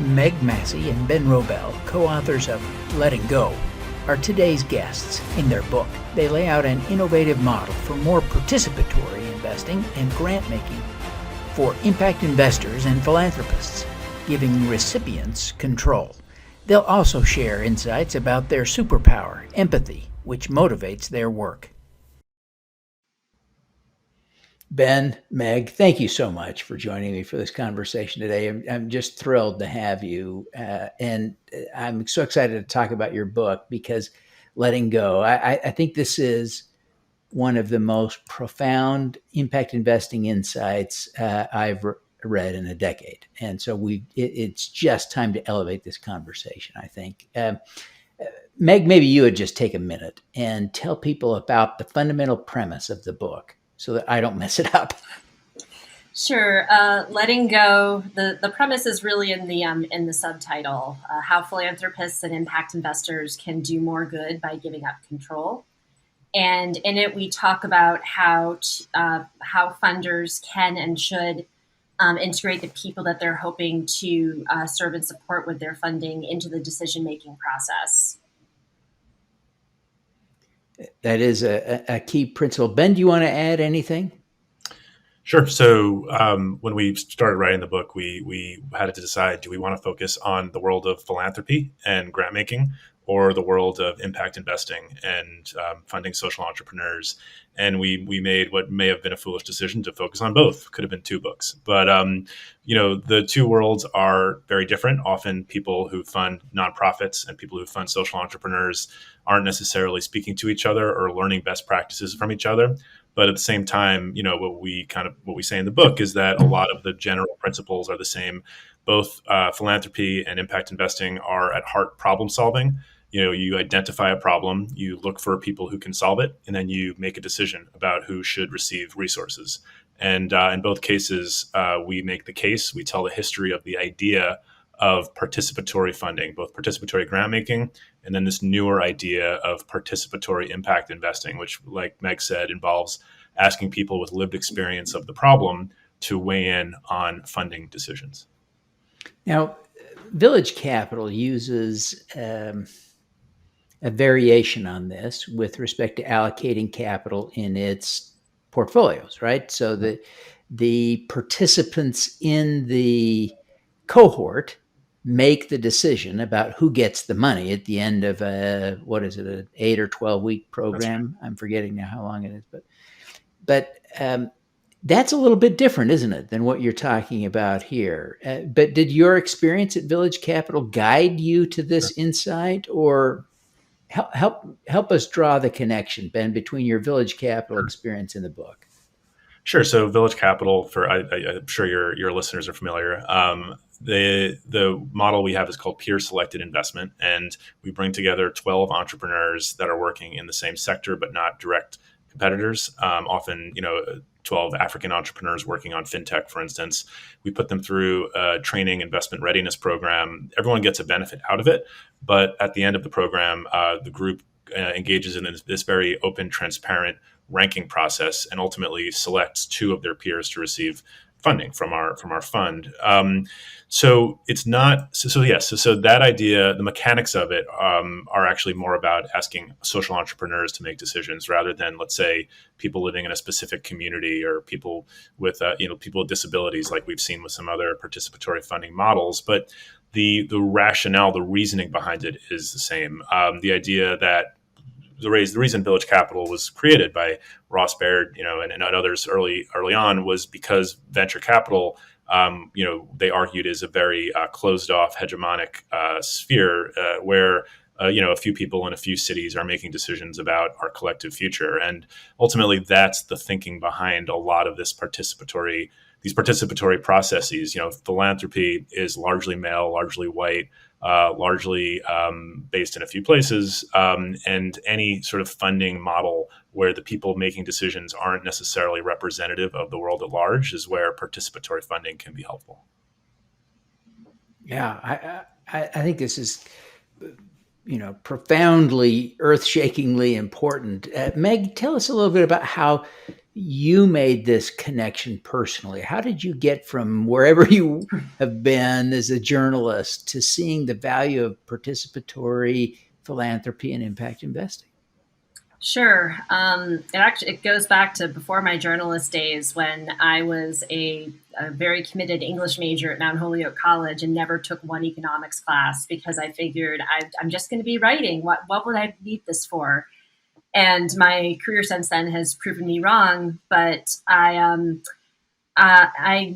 Meg Massey and Ben Wrobel, co-authors of Letting Go, are today's guests. In their book, they lay out an innovative model for more participatory investing and grant making for impact investors and philanthropists, giving recipients control. They'll also share insights about their superpower, empathy, which motivates their work. Ben, Meg, thank you so much for joining me for this conversation today. I'm just thrilled to have you. And I'm so excited to talk about your book because Letting Go, I think this is one of the most profound impact investing insights I've read in a decade. And so it's just time to elevate this conversation, I think. Meg, maybe you would just take a minute and tell people about the fundamental premise of the book, so that I don't mess it up. Sure. Letting Go, the premise is really in the subtitle, how philanthropists and impact investors can do more good by giving up control. And in it, we talk about how funders can and should integrate the people that they're hoping to serve and support with their funding into the decision-making process. That is a key principle. Ben, do you want to add anything? Sure. So when we started writing the book, we had to decide, do we want to focus on the world of philanthropy and grant making, or the world of impact investing and funding social entrepreneurs? And we made what may have been a foolish decision to focus on both. Could have been two books. But, the two worlds are very different. Often people who fund nonprofits and people who fund social entrepreneurs aren't necessarily speaking to each other or learning best practices from each other. But at the same time, what we say in the book is that a lot of the general principles are the same. Both philanthropy and impact investing are at heart problem solving. You identify a problem, you look for people who can solve it, and then you make a decision about who should receive resources. And in both cases, we make the case, we tell the history of the idea of participatory funding, both participatory grant making, and then this newer idea of participatory impact investing, which, like Meg said, involves asking people with lived experience of the problem to weigh in on funding decisions. Now, Village Capital uses a variation on this with respect to allocating capital in its portfolios, right? So the participants in the cohort make the decision about who gets the money at the end of an 8 or 12 week program. Right. I'm forgetting now how long it is, but that's a little bit different, isn't it, than what you're talking about here? But did your experience at Village Capital guide you to this insight, or help us draw the connection, Ben, between your Village Capital experience in the book? Sure. So Village Capital, I'm sure your listeners are familiar. The model we have is called peer selected investment, and we bring together 12 entrepreneurs that are working in the same sector but not direct competitors. Often, 12 African entrepreneurs working on fintech, for instance. We put them through a training investment readiness program. Everyone gets a benefit out of it, but at the end of the program, the group engages in this very open, transparent ranking process and ultimately selects two of their peers to receive funding from our fund. So it's not so that idea, the mechanics of it are actually more about asking social entrepreneurs to make decisions rather than, let's say, people living in a specific community or people with people with disabilities, like we've seen with some other participatory funding models. But the rationale, the reasoning behind it is the same. The idea that the reason Village Capital was created by Ross Baird, and others early on was because venture capital, they argued is a very closed off, hegemonic sphere where a few people in a few cities are making decisions about our collective future, and ultimately that's the thinking behind a lot of these participatory processes. Philanthropy is largely male, largely white. Largely based in a few places, and any sort of funding model where the people making decisions aren't necessarily representative of the world at large is where participatory funding can be helpful. Yeah, I think this is, profoundly, earth-shakingly important. Meg, tell us a little bit about how you made this connection personally. How did you get from wherever you have been as a journalist to seeing the value of participatory philanthropy and impact investing? Sure. It goes back to before my journalist days when I was a very committed English major at Mount Holyoke College and never took one economics class because I figured I'm just going to be writing. What would I need this for? And my career since then has proven me wrong. But I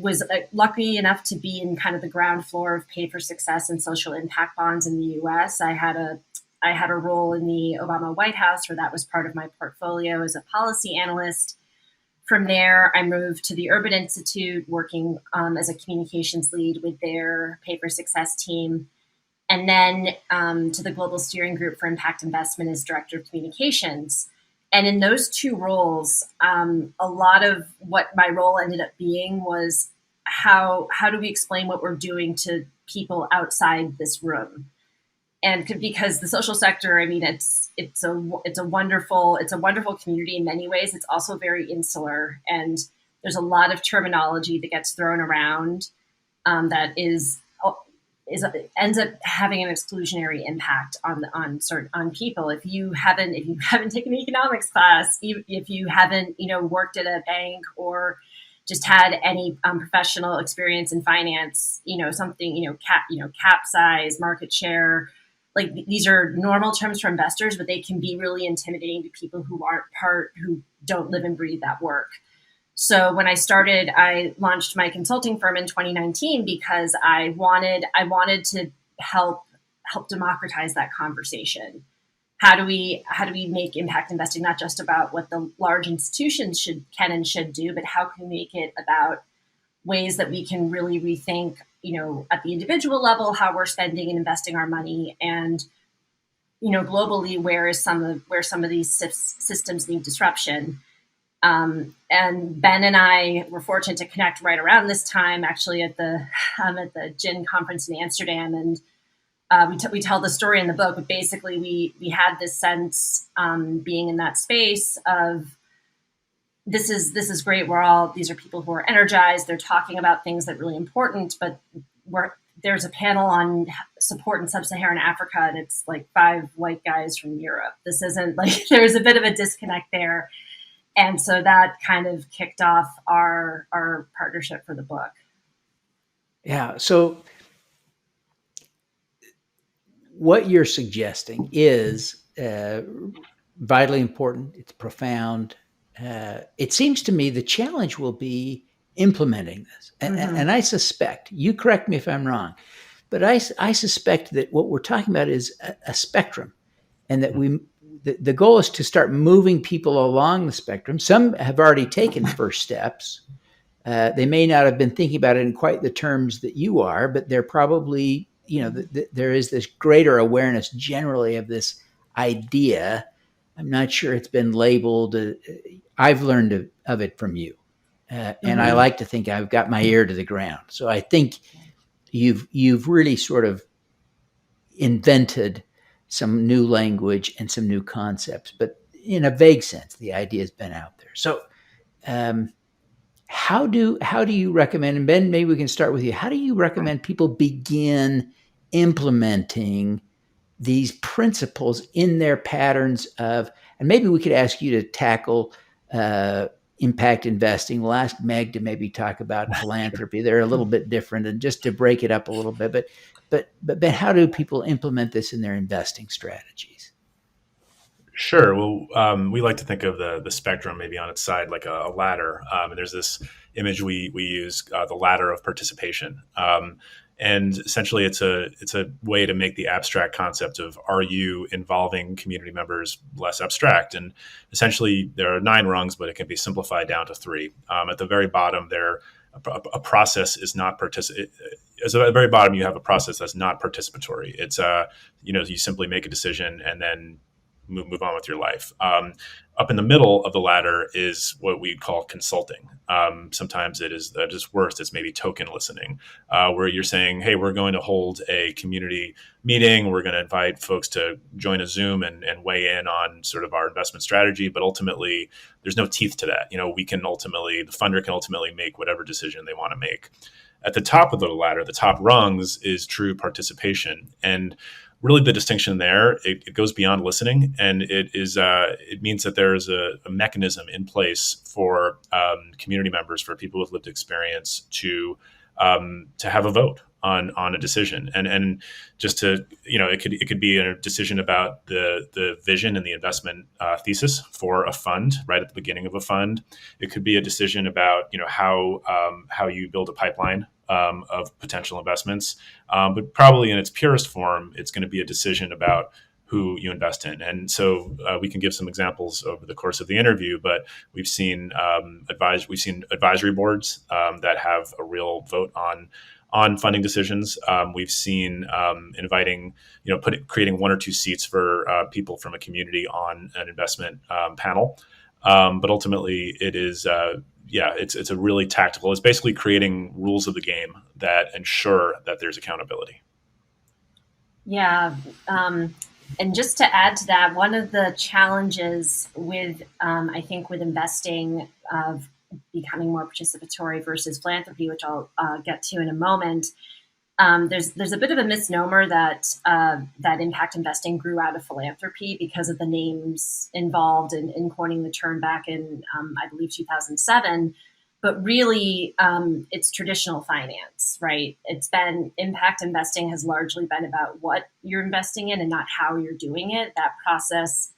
was lucky enough to be in kind of the ground floor of pay for success and social impact bonds in the U.S. I had a role in the Obama White House where that was part of my portfolio as a policy analyst. From there, I moved to the Urban Institute, working as a communications lead with their Pay for Success team, and then to the Global Steering Group for Impact Investment as Director of Communications. And in those two roles, a lot of what my role ended up being was how do we explain what we're doing to people outside this room? And because the social sector, I mean, it's a wonderful community in many ways. It's also very insular, and there's a lot of terminology that gets thrown around that ends up having an exclusionary impact on people. If you haven't taken an economics class, if you haven't worked at a bank or just had any professional experience in finance, something cap size, market share. Like these are normal terms for investors, but they can be really intimidating to people who don't live and breathe that work. So when I started, I launched my consulting firm in 2019 because I wanted to help democratize that conversation. How do we make impact investing not just about what the large institutions can and should do, but how can we make it about ways that we can really rethink, at the individual level, how we're spending and investing our money, and globally, where some of these systems need disruption. And Ben and I were fortunate to connect right around this time, actually at the GIN conference in Amsterdam, and we tell the story in the book. But basically, we had this sense, being in that space, of this is great. These are people who are energized. They're talking about things that are really important, but there's a panel on support in sub-Saharan Africa, and it's like 5 white guys from Europe. This isn't like, there's a bit of a disconnect there. And so that kind of kicked off our partnership for the book. Yeah. So what you're suggesting is vitally important. It's profound. It seems to me the challenge will be implementing this. And I suspect, you correct me if I'm wrong, but I suspect that what we're talking about is a spectrum, and that the goal is to start moving people along the spectrum. Some have already taken first steps. They may not have been thinking about it in quite the terms that you are, but they're probably, there is this greater awareness generally of this idea. I'm not sure it's been labeled. I've learned of it from you. And I like to think I've got my ear to the ground. So I think you've really sort of invented some new language and some new concepts, but in a vague sense, the idea has been out there. So how do you recommend, and Ben, maybe we can start with you. How do you recommend people begin implementing these principles in their patterns of, and maybe we could ask you to tackle impact investing. We'll ask Meg to maybe talk about philanthropy. They're a little bit different, and just to break it up a little bit, but how do people implement this in their investing strategies? Sure. Well, we like to think of the spectrum maybe on its side like a ladder. And there's this image we use, the ladder of participation. And essentially, it's a way to make the abstract concept of, are you involving community members, less abstract? And essentially, there are 9 rungs, but it can be simplified down to 3. At the very bottom, a process is not at the very bottom, you have a process that's not participatory. It's you simply make a decision and then move on with your life. Up in the middle of the ladder is what we call consulting. Sometimes it is just worse. It's maybe token listening, where you're saying, hey, we're going to hold a community meeting. We're going to invite folks to join a Zoom and weigh in on sort of our investment strategy. But ultimately, there's no teeth to that. The funder can ultimately make whatever decision they want to make. At the top of the ladder, the top rungs, is true participation. And really the distinction there, it goes beyond listening, and it means that there is a mechanism in place for community members, for people with lived experience, to have a vote on a decision. And just to, it could be a decision about the vision and the investment thesis for a fund right at the beginning of a fund. It could be a decision about how you build a pipeline of potential investments, but probably in its purest form, it's going to be a decision about who you invest in. And so we can give some examples over the course of the interview, but we've seen advisory boards that have a real vote on funding decisions. We've seen inviting, creating 1 or 2 seats for people from a community on an investment panel. But ultimately, it is it's a really tactical. It's basically creating rules of the game that ensure that there's accountability. Yeah. And just to add to that, one of the challenges with, I think, with investing of becoming more participatory versus philanthropy, which I'll get to in a moment, there's a bit of a misnomer that that impact investing grew out of philanthropy because of the names involved in coining the term back in, I believe, 2007. But really, it's traditional finance, right? Impact investing has largely been about what you're investing in and not how you're doing it, that process.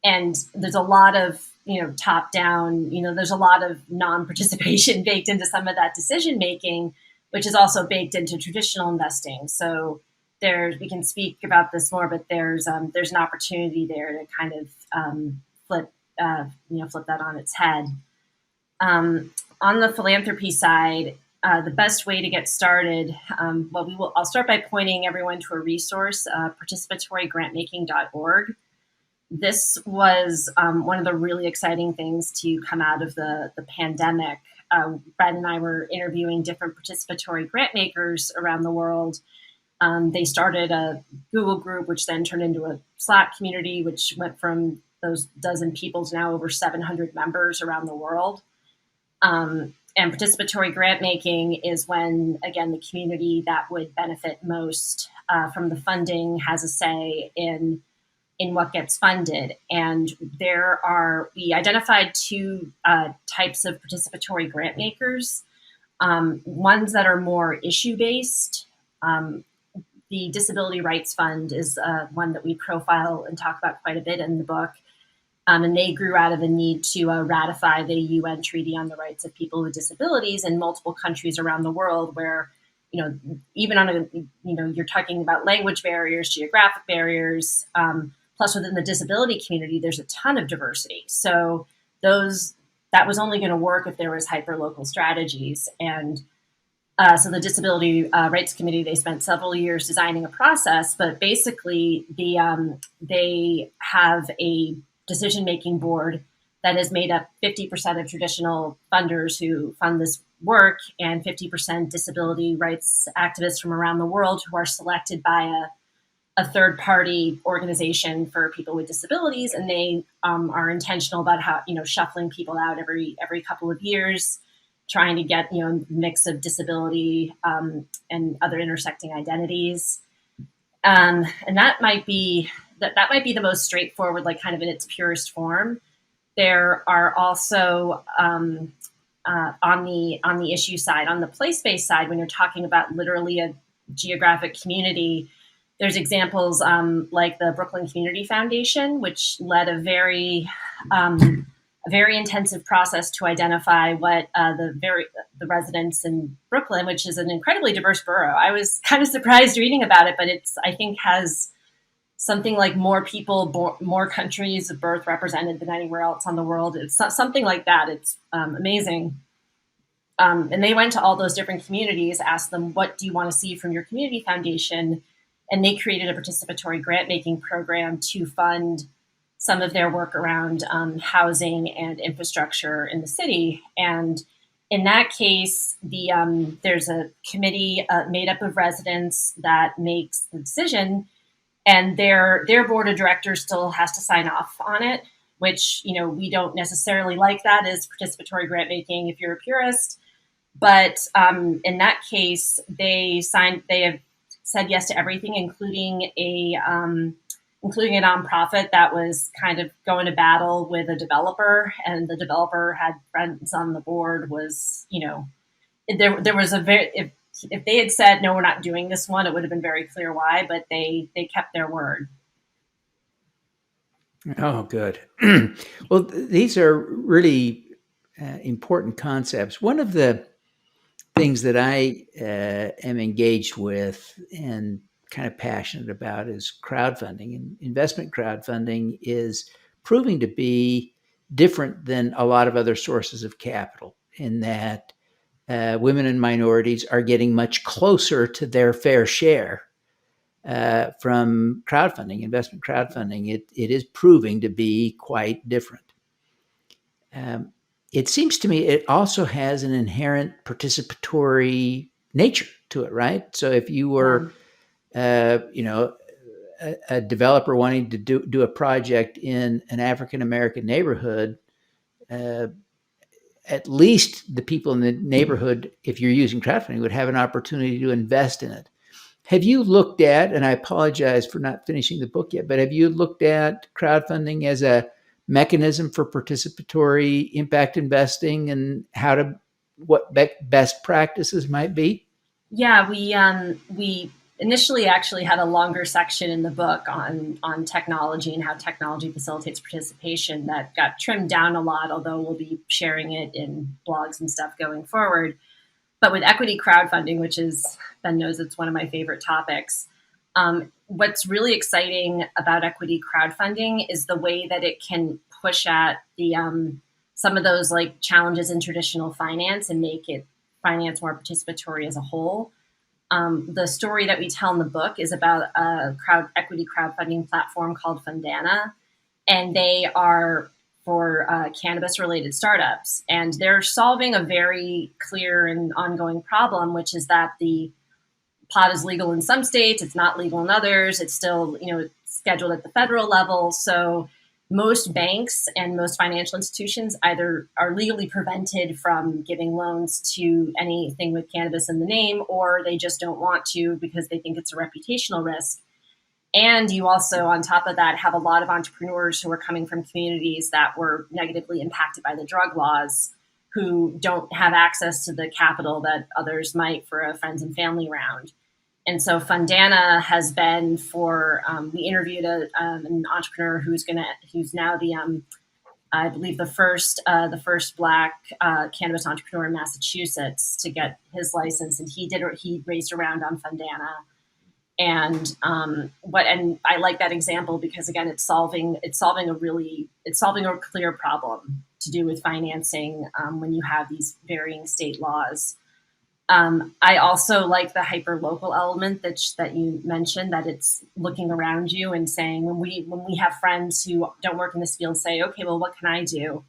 And there's a lot of, top down, there's a lot of non-participation baked into some of that decision making, which is also baked into traditional investing. So we can speak about this more, but there's an opportunity there to kind of flip that on its head. On the philanthropy side, the best way to get started, I'll start by pointing everyone to a resource, participatorygrantmaking.org. This was one of the really exciting things to come out of the pandemic. Brad and I were interviewing different participatory grant makers around the world. They started a Google group, which then turned into a Slack community, which went from those dozen people to now over 700 members around the world. And participatory grant making is when, again, the community that would benefit most from the funding has a say in what gets funded. And we identified 2 types of participatory grant makers, ones that are more issue-based. The Disability Rights Fund is one that we profile and talk about quite a bit in the book. And they grew out of a need to ratify the UN Treaty on the Rights of People with Disabilities in multiple countries around the world, where, even on you're talking about language barriers, geographic barriers, plus within the disability community, there's a ton of diversity. So that was only going to work if there was hyper-local strategies. And so the Disability Rights Committee, they spent several years designing a process, but basically they have a decision-making board that is made up 50% of traditional funders who fund this work and 50% disability rights activists from around the world who are selected by a third-party organization for people with disabilities. And they are intentional about how, shuffling people out every couple of years, trying to get, a mix of disability and other intersecting identities. And that might be the most straightforward, like kind of in its purest form. There are also on the issue side, on the place-based side, when you're talking about literally a geographic community, there's examples like the Brooklyn Community Foundation, which led a very intensive process to identify what the residents in Brooklyn, which is an incredibly diverse borough. I was kind of surprised reading about it, but I think has something like more people, more countries of birth represented than anywhere else on the world. It's something like that. It's amazing. And they went to all those different communities, asked them, what do you want to see from your community foundation? And they created a participatory grant making program to fund some of their work around housing and infrastructure in the city. And in that case, there's a committee made up of residents that makes the decision, and their board of directors still has to sign off on it, which, we don't necessarily like that as participatory grant making if you're a purist. But in that case, they have said yes to everything, including a nonprofit that was kind of going to battle with a developer, and the developer had friends on the board. Was there was a very, if they had said no, we're not doing this one, it would have been very clear why. But they kept their word. Oh, good. Well, these are really important concepts. One of the things that I am engaged with and kind of passionate about is crowdfunding. And investment crowdfunding is proving to be different than a lot of other sources of capital, in that women and minorities are getting much closer to their fair share from crowdfunding, investment crowdfunding. It is proving to be quite different. It seems to me it also has an inherent participatory nature to it, right? So if you were, a developer wanting to do a project in an African American neighborhood, at least the people in the neighborhood, if you're using crowdfunding, would have an opportunity to invest in it. Have you looked at, and I apologize for not finishing the book yet, but have you looked at crowdfunding as a mechanism for participatory impact investing, and what best practices might be? Yeah, we initially actually had a longer section in the book on technology and how technology facilitates participation that got trimmed down a lot, although we'll be sharing it in blogs and stuff going forward. But with equity crowdfunding, which is, Ben knows it's one of my favorite topics, what's really exciting about equity crowdfunding is the way that it can push at the some of those like challenges in traditional finance and make it finance more participatory as a whole. The story that we tell in the book is about a equity crowdfunding platform called Fundana, and they are for cannabis-related startups. And they're solving a very clear and ongoing problem, which is that the pot is legal in some states, it's not legal in others. It's still, scheduled at the federal level. So most banks and most financial institutions either are legally prevented from giving loans to anything with cannabis in the name, or they just don't want to because they think it's a reputational risk. And you also, on top of that, have a lot of entrepreneurs who are coming from communities that were negatively impacted by the drug laws, who don't have access to the capital that others might for a friends and family round. And so Fundana has been we interviewed an entrepreneur who's now I believe the first Black cannabis entrepreneur in Massachusetts to get his license, and he raised a round on Fundana. And I like that example because, again, it's solving a clear problem to do with financing when you have these varying state laws. I also like the hyper local element that you mentioned, that it's looking around you and saying, when we have friends who don't work in this field say, okay, well, what can I do?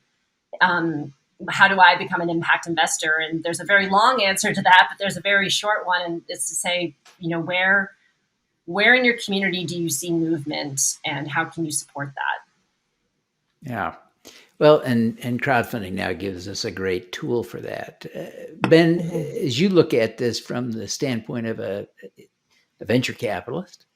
How do I become an impact investor? And there's a very long answer to that, but there's a very short one, and it's to say, where in your community do you see movement, and how can you support that? Yeah. Well, and crowdfunding now gives us a great tool for that. Ben, as you look at this from the standpoint of a venture capitalist,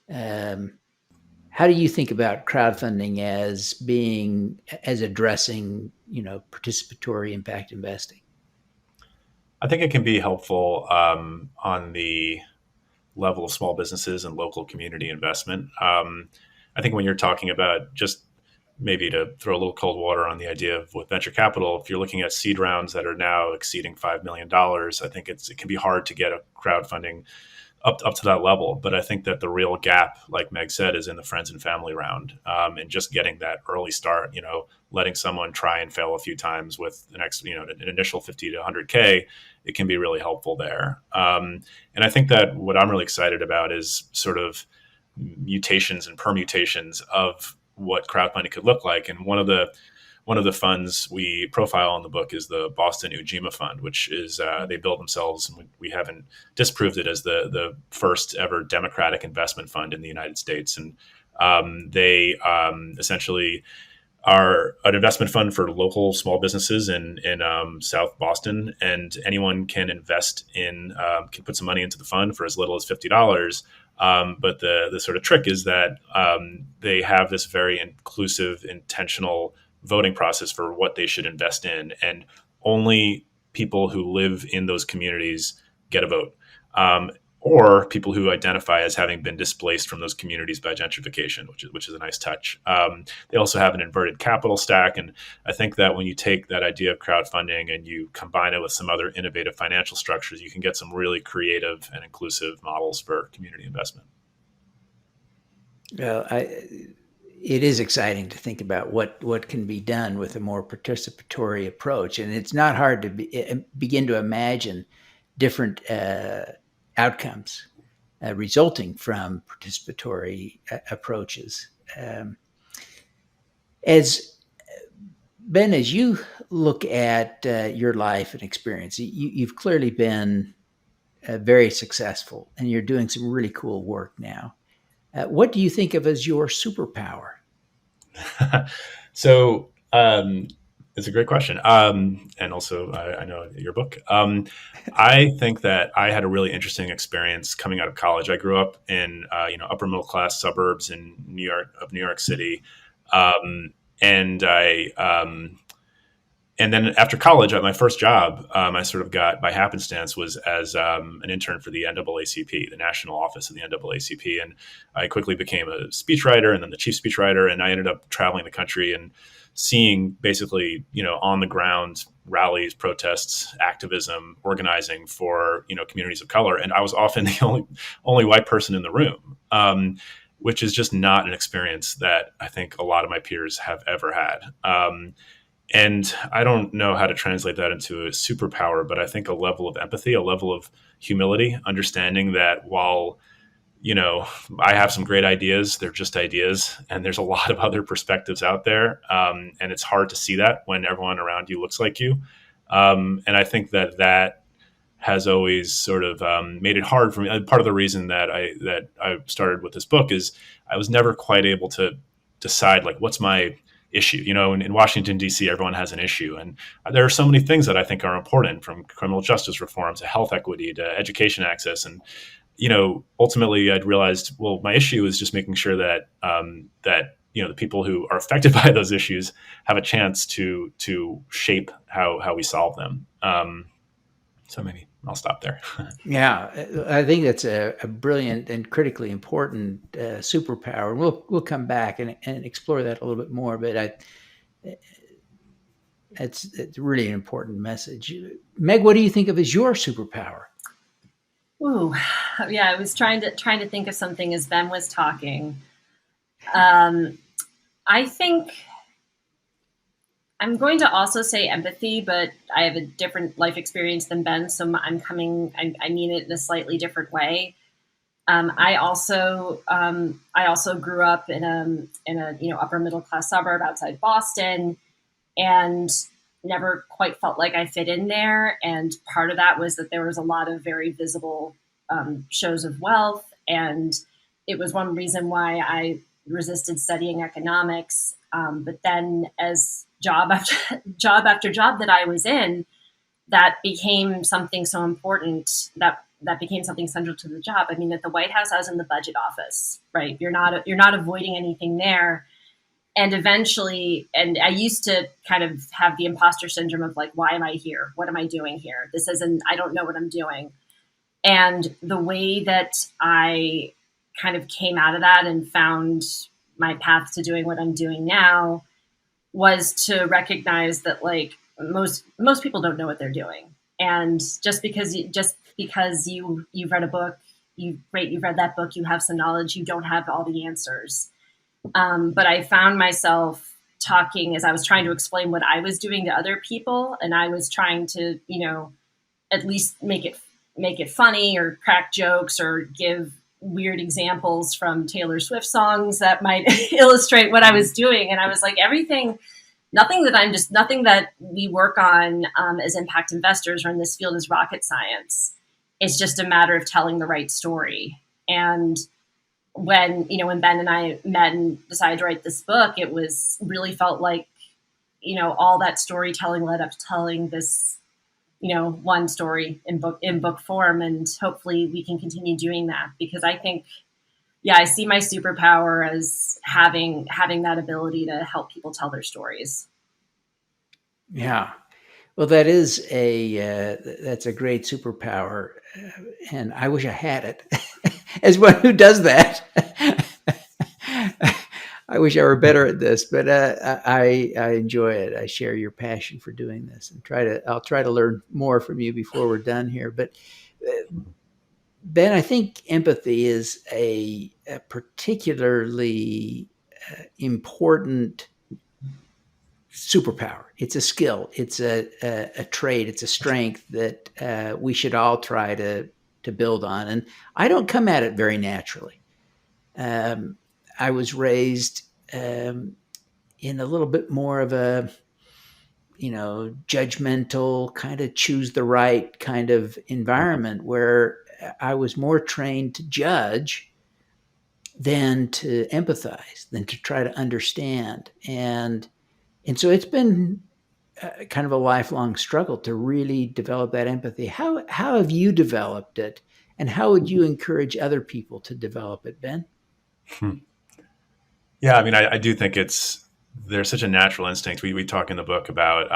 how do you think about crowdfunding as addressing, participatory impact investing? I think it can be helpful on the level of small businesses and local community investment. I think when you're talking about, just maybe to throw a little cold water on the idea of with venture capital, if you're looking at seed rounds that are now exceeding $5 million, I think it can be hard to get a crowdfunding up to that level. But I think that the real gap, like Meg said, is in the friends and family round, and just getting that early start, letting someone try and fail a few times with an initial 50 to 100K, it can be really helpful there. And I think that what I'm really excited about is sort of mutations and permutations of what crowdfunding could look like. And one of the funds we profile in the book is the Boston Ujima Fund, which is they build themselves, and we haven't disproved it as the first ever democratic investment fund in the United States. And they essentially are an investment fund for local small businesses in South Boston, and anyone can invest in can put some money into the fund for as little as $50. But the sort of trick is that they have this very inclusive, intentional voting process for what they should invest in, and only people who live in those communities get a vote, or people who identify as having been displaced from those communities by gentrification, which is a nice touch. They also have an inverted capital stack, and I think that when you take that idea of crowdfunding and you combine it with some other innovative financial structures, you can get some really creative and inclusive models for community investment. Well, it is exciting to think about what can be done with a more participatory approach. And it's not hard to begin to imagine different outcomes resulting from participatory approaches. As Ben, as you look at your life and experience, you've clearly been very successful, and you're doing some really cool work now. What do you think of as your superpower? So it's a great question. And also, I know your book. I think that I had a really interesting experience coming out of college. I grew up in upper middle class suburbs in New York City, and then after college, my first job, I sort of got by happenstance was as an intern for the NAACP, the national office of the NAACP. And I quickly became a speechwriter and then the chief speechwriter. And I ended up traveling the country and seeing basically, on the ground rallies, protests, activism, organizing for, communities of color. And I was often the only white person in the room, which is just not an experience that I think a lot of my peers have ever had. And I don't know how to translate that into a superpower, but I think a level of empathy, a level of humility, understanding that while, I have some great ideas, they're just ideas, and there's a lot of other perspectives out there. And it's hard to see that when everyone around you looks like you. And I think that has always sort of made it hard for me. Part of the reason that I started with this book is I was never quite able to decide, like, what's my issue. In Washington, D.C., everyone has an issue. And there are so many things that I think are important, from criminal justice reform to health equity to education access. And, ultimately I'd realized, well, my issue is just making sure that, the people who are affected by those issues have a chance to shape how we solve them. So maybe I'll stop there. Yeah, I think that's a brilliant and critically important superpower. We'll come back and explore that a little bit more. But it's really an important message. Meg, what do you think of as your superpower? Ooh, yeah, I was trying to think of something as Ben was talking. I think I'm going to also say empathy, but I have a different life experience than Ben, so I mean it in a slightly different way. I also grew up in a upper middle class suburb outside Boston, and never quite felt like I fit in there. And part of that was that there was a lot of very visible shows of wealth, and it was one reason why I resisted studying economics. But then, as job after job that I was in, that became something so important that became something central to the job. I mean, at the White House, I was in the budget office, right? You're not avoiding anything there. And eventually, and I used to kind of have the imposter syndrome of, like, why am I here? What am I doing here? I don't know what I'm doing. And the way that I kind of came out of that and found my path to doing what I'm doing now was to recognize that, like, most people don't know what they're doing. And just because you've read a book, you've read that book, you have some knowledge, you don't have all the answers. But I found myself talking as I was trying to explain what I was doing to other people, and I was trying to, at least make it funny or crack jokes or give weird examples from Taylor Swift songs that might illustrate what I was doing. And I was like, nothing that we work on as impact investors or in this field is rocket science. It's just a matter of telling the right story. And when Ben and I met and decided to write this book, it was really felt like, all that storytelling led up to telling this, one story in book form. And hopefully we can continue doing that, because I think, I see my superpower as having that ability to help people tell their stories. Yeah. Well, that's a great superpower. And I wish I had it as one who does that. I wish I were better at this, but I enjoy it. I share your passion for doing this, and I'll try to learn more from you before we're done here. But Ben, I think empathy is a particularly important superpower. It's a skill. It's a trait. It's a strength that we should all try to build on. And I don't come at it very naturally. I was raised in a little bit more of a, judgmental kind of choose the right kind of environment, where I was more trained to judge than to empathize, than to try to understand. And so it's been kind of a lifelong struggle to really develop that empathy. How have you developed it, and how would you encourage other people to develop it, Ben? Yeah, I mean, I do think there's such a natural instinct. We talk in the book about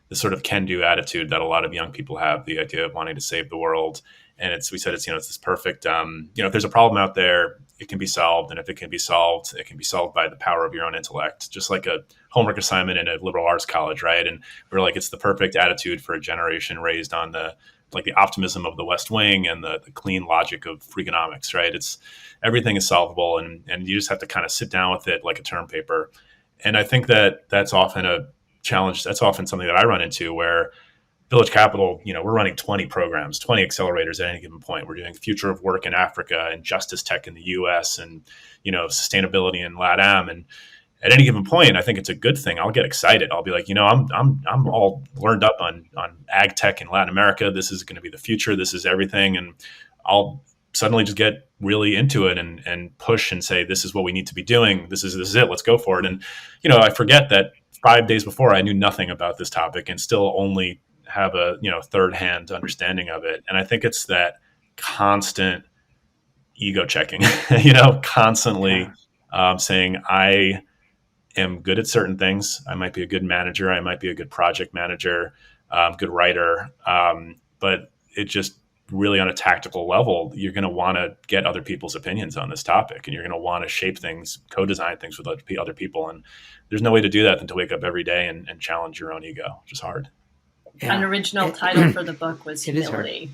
the sort of can-do attitude that a lot of young people have, the idea of wanting to save the world. And it's this perfect, if there's a problem out there, it can be solved. And if it can be solved, it can be solved by the power of your own intellect, just like a homework assignment in a liberal arts college, right? And we're like, it's the perfect attitude for a generation raised on the optimism of the West Wing and the clean logic of Freakonomics, right? Everything is solvable, and you just have to kind of sit down with it like a term paper. And I think that's often a challenge. That's often something that I run into, where Village Capital, we're running 20 programs, 20 accelerators at any given point. We're doing future of work in Africa and justice tech in the US and, sustainability in LATAM. And at any given point, I think it's a good thing. I'll get excited. I'll be like, I'm all learned up on ag tech in Latin America. This is going to be the future. This is everything. And I'll suddenly just get really into it and push and say, this is what we need to be doing. This is it. Let's go for it. And, I forget that 5 days before I knew nothing about this topic and still only have a, third hand understanding of it. And I think it's that constant ego checking, constantly saying, I am good at certain things. I might be a good manager. I might be a good project manager, good writer. But it just really, on a tactical level, you're going to want to get other people's opinions on this topic, and you're going to want to shape things, co-design things with other people. And there's no way to do that than to wake up every day and challenge your own ego, which is hard. Yeah. An original title for the book was Humility.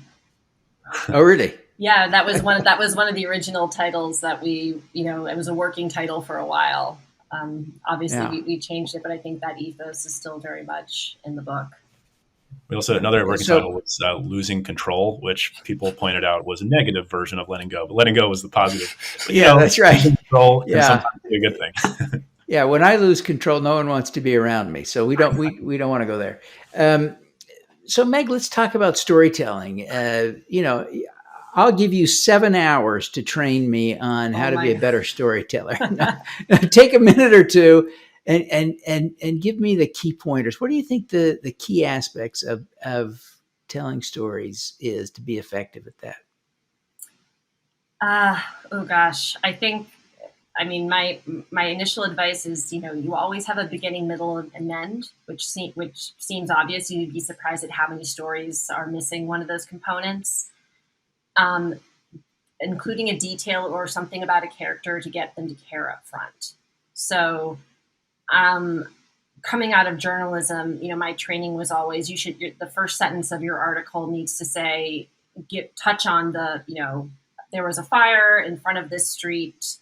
Oh, really? Yeah, that was one of the original titles that we, it was a working title for a while. Obviously, we changed it, but I think that ethos is still very much in the book. We also, another working title was Losing Control, which people pointed out was a negative version of letting go, but letting go was the positive. But, that's right. Control can sometimes be a good thing. Yeah, when I lose control, no one wants to be around me, so we don't want to go there. So Meg, let's talk about storytelling. I'll give you 7 hours to train me on how to be a better storyteller. Take a minute or two and give me the key pointers. What do you think the key aspects of telling stories is to be effective at that? Oh gosh, I mean, my initial advice is, you always have a beginning, middle, and end, which seems obvious. You'd be surprised at how many stories are missing one of those components, including a detail or something about a character to get them to care up front. So, coming out of journalism, my training was always, the first sentence of your article needs to say, touch on there was a fire in front of this street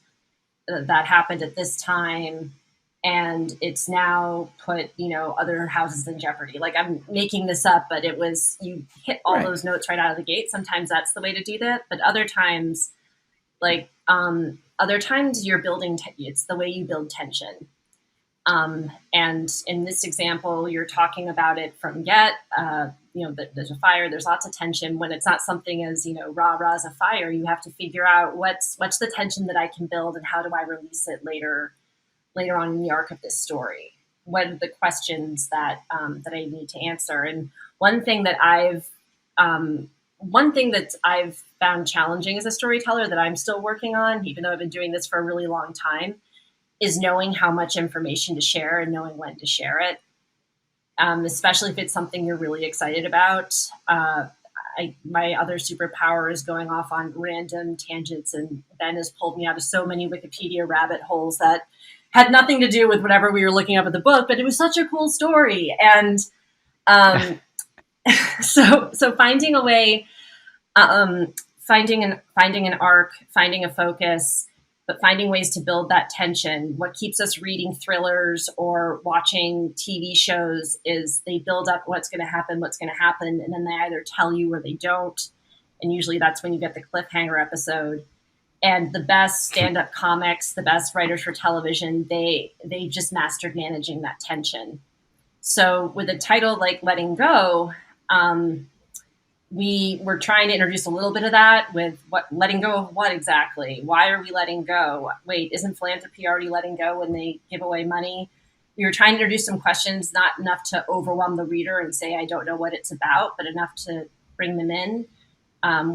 that happened at this time, and it's now put, other houses in jeopardy. Like, I'm making this up, but you hit all those notes right out of the gate. Sometimes that's the way to do that. But other times, Like other times you're building, it's the way you build tension. And in this example, you're talking about it from get, there's a fire, there's lots of tension. When it's not something as, rah as a fire, you have to figure out what's the tension that I can build and how do I release it later on in the arc of this story? What are the questions that that I need to answer? And one thing that I've found challenging as a storyteller that I'm still working on, even though I've been doing this for a really long time, is knowing how much information to share and knowing when to share it, especially if it's something you're really excited about. My other superpower is going off on random tangents, and Ben has pulled me out of so many Wikipedia rabbit holes that had nothing to do with whatever we were looking up at the book, but it was such a cool story. And so finding a way, finding an arc, finding a focus, but finding ways to build that tension. What keeps us reading thrillers or watching TV shows is they build up what's going to happen, and then they either tell you or they don't. And usually that's when you get the cliffhanger episode. And the best stand-up comics, the best writers for television, they just mastered managing that tension. So with a title like Letting Go, we were trying to introduce a little bit of that with what letting go of what exactly? Why are we letting go? Wait, isn't philanthropy already letting go when they give away money? We were trying to introduce some questions, not enough to overwhelm the reader and say, I don't know what it's about, but enough to bring them in.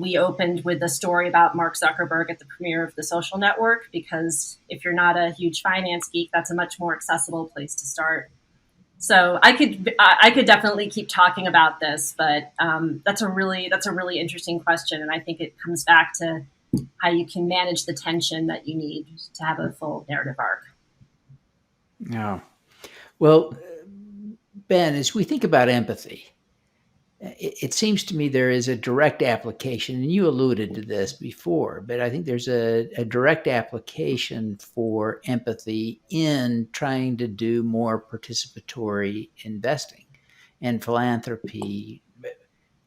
We opened with a story about Mark Zuckerberg at the premiere of The Social Network, because if you're not a huge finance geek, that's a much more accessible place to start. So I could definitely keep talking about this, but that's a really interesting question, and I think it comes back to how you can manage the tension that you need to have a full narrative arc. Yeah. Well, Ben, as we think about empathy, it seems to me there is a direct application, and you alluded to this before, but I think there's a direct application for empathy in trying to do more participatory investing and philanthropy.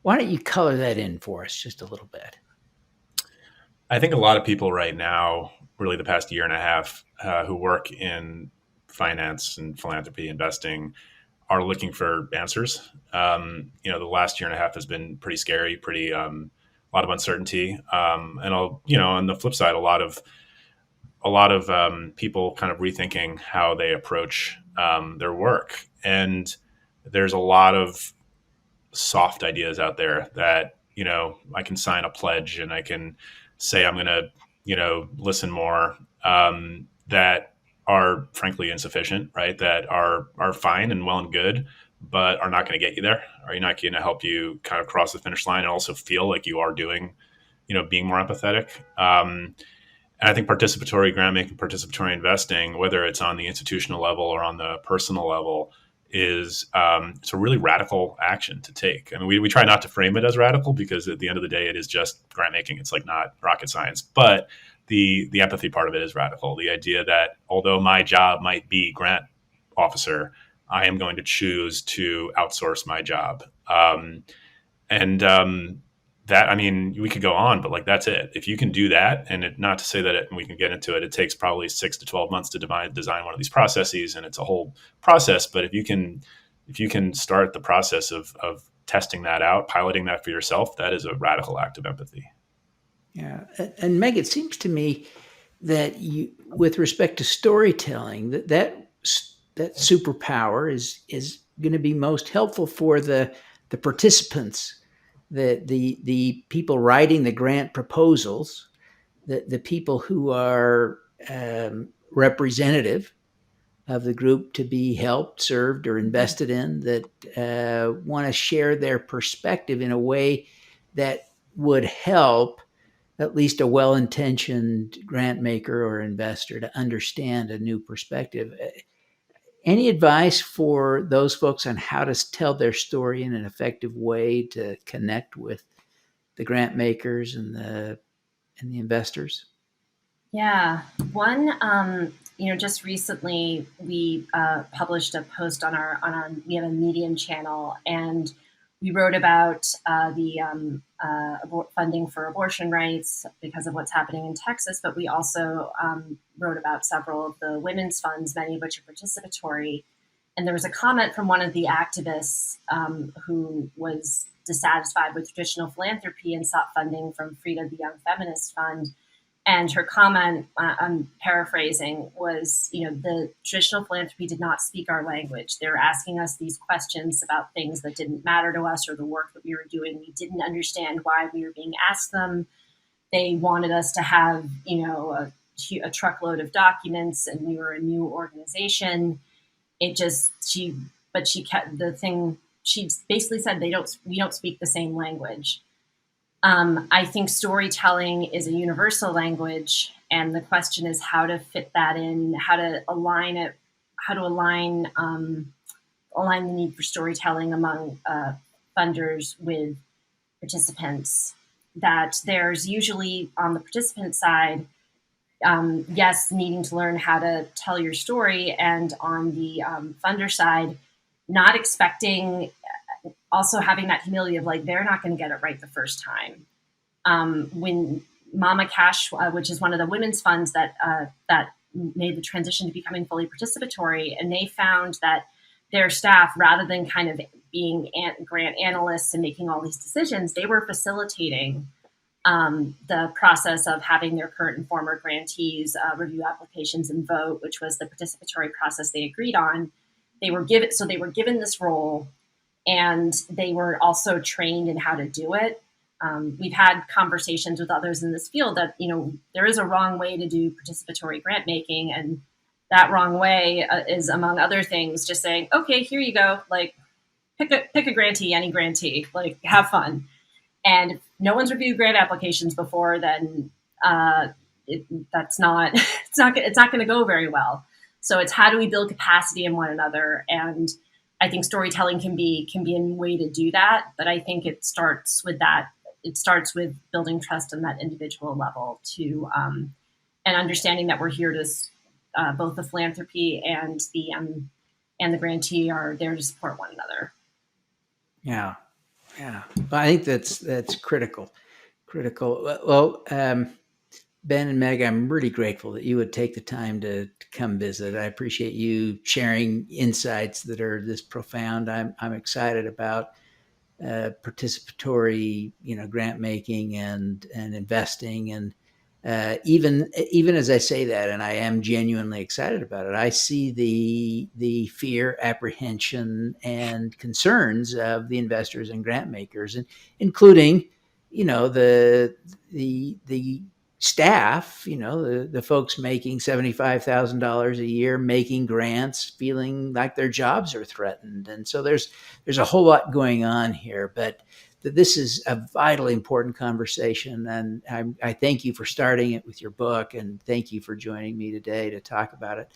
Why don't you color that in for us just a little bit? I think a lot of people right now, really the past year and a half, who work in finance and philanthropy investing are looking for answers. The last year and a half has been pretty scary, a lot of uncertainty. On the flip side, a lot of people kind of rethinking how they approach their work. And there's a lot of soft ideas out there that, I can sign a pledge and I can say I'm going to, listen more, that are frankly insufficient, right? That are fine and well and good, but are not going to get you there. Are not going to help you kind of cross the finish line and also feel like you are doing, being more empathetic. And I think participatory grant making, participatory investing, whether it's on the institutional level or on the personal level, is it's a really radical action to take. I mean, we try not to frame it as radical because at the end of the day, it is just grant making. It's like not rocket science, but the empathy part of it is radical. The idea that although my job might be grant officer, I am going to choose to outsource my job. That, I mean, we could go on, but like, that's it. If you can do that, and not to say that we can get into it, it takes probably 6 to 12 months to design one of these processes, and it's a whole process. But if you can start the process of testing that out, piloting that for yourself, that is a radical act of empathy. Yeah. And Meg, it seems to me that you, with respect to storytelling, that superpower is going to be most helpful for the participants, the people writing the grant proposals, the people who are representative of the group to be helped, served, or invested in, that want to share their perspective in a way that would help at least a well-intentioned grant maker or investor to understand a new perspective. Any advice for those folks on how to tell their story in an effective way to connect with the grant makers and the investors? Yeah, one, just recently we published a post on our we have a Medium channel, and We wrote about the funding for abortion rights because of what's happening in Texas, but we also wrote about several of the women's funds, many of which are participatory. And there was a comment from one of the activists who was dissatisfied with traditional philanthropy and sought funding from Frida, the Young Feminist Fund. And her comment, I'm paraphrasing, was, the traditional philanthropy did not speak our language. They were asking us these questions about things that didn't matter to us or the work that we were doing. We didn't understand why we were being asked them. They wanted us to have, a truckload of documents, and we were a new organization. She kept the thing. She basically said we don't speak the same language. I think storytelling is a universal language, and the question is how to fit that in, how to align it, how to align the need for storytelling among funders with participants. That there's usually on the participant side, yes, needing to learn how to tell your story, and on the funder side, not expecting, also having that humility of they're not going to get it right the first time. When Mama Cash, which is one of the women's funds that made the transition to becoming fully participatory, and they found that their staff, rather than kind of being grant analysts and making all these decisions, they were facilitating the process of having their current and former grantees review applications and vote, which was the participatory process they agreed on. They were given this role, and they were also trained in how to do it. We've had conversations with others in this field that, there is a wrong way to do participatory grant making. And that wrong way is, among other things, just saying, okay, here you go. Pick a grantee, any grantee, have fun. And if no one's reviewed grant applications before, then it's not going to go very well. So it's how do we build capacity in one another? And I think storytelling can be a way to do that. But I think it starts with that. It starts with building trust on that individual level and understanding that we're here to both the philanthropy and the grantee are there to support one another. Yeah. Well, I think that's critical. Well, Ben and Meg, I'm really grateful that you would take the time to come visit. I appreciate you sharing insights that are this profound. I'm excited about participatory, grant making and investing, and even as I say that, and I am genuinely excited about it, I see the fear, apprehension, and concerns of the investors and grant makers, and including, the staff, the folks making $75,000 a year, making grants, feeling like their jobs are threatened. And so there's a whole lot going on here, but this is a vitally important conversation. And I thank you for starting it with your book, and thank you for joining me today to talk about it.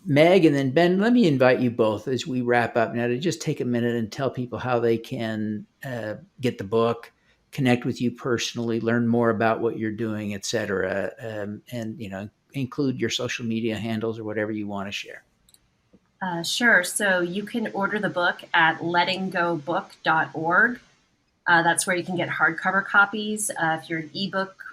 Meg and then Ben, let me invite you both as we wrap up now to just take a minute and tell people how they can get the book, connect with you personally, learn more about what you're doing, et cetera, and include your social media handles or whatever you want to share. Sure. So you can order the book at lettinggobook.org. That's where you can get hardcover copies. If you're an ebook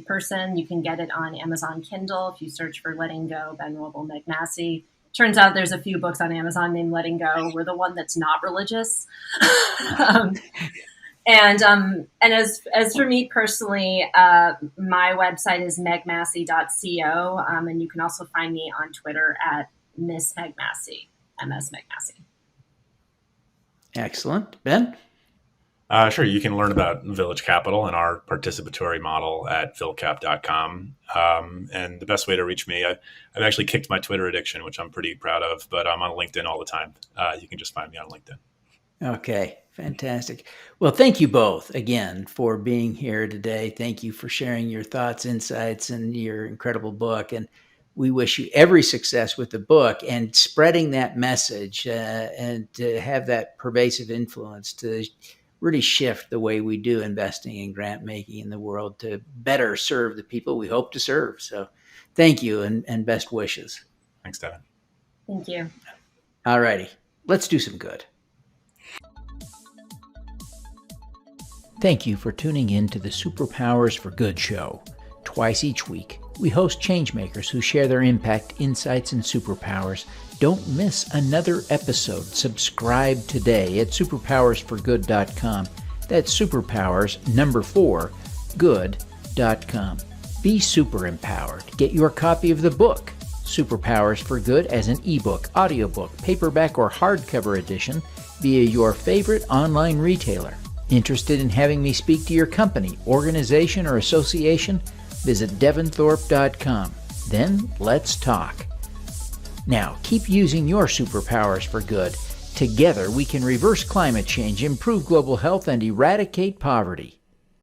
person, you can get it on Amazon Kindle. If you search for Letting Go, Ben Wrobel, Meg Massey. Turns out there's a few books on Amazon named Letting Go. We're the one that's not religious. And as for me personally, my website is megmassey.co, and you can also find me on Twitter at Miss Meg Massey, MS Meg Massey. Excellent. Ben? Sure. You can learn about Village Capital and our participatory model at philcap.com. And the best way to reach me, I've actually kicked my Twitter addiction, which I'm pretty proud of, but I'm on LinkedIn all the time. You can just find me on LinkedIn. Okay, fantastic. Well, thank you both again for being here today. Thank you for sharing your thoughts, insights, and your incredible book. And we wish you every success with the book and spreading that message and to have that pervasive influence to really shift the way we do investing and grant making in the world to better serve the people we hope to serve. So thank you and best wishes. Thanks, Devin. Thank you. All righty. Let's do some good. Thank you for tuning in to the Superpowers for Good show. Twice each week, we host changemakers who share their impact, insights, and superpowers. Don't miss another episode. Subscribe today at superpowersforgood.com. That's superpowers, 4, good.com. Be super empowered. Get your copy of the book, Superpowers for Good, as an ebook, audiobook, paperback, or hardcover edition via your favorite online retailer. Interested in having me speak to your company, organization, or association? Visit devinthorpe.com. Then let's talk. Now, keep using your superpowers for good. Together, we can reverse climate change, improve global health, and eradicate poverty.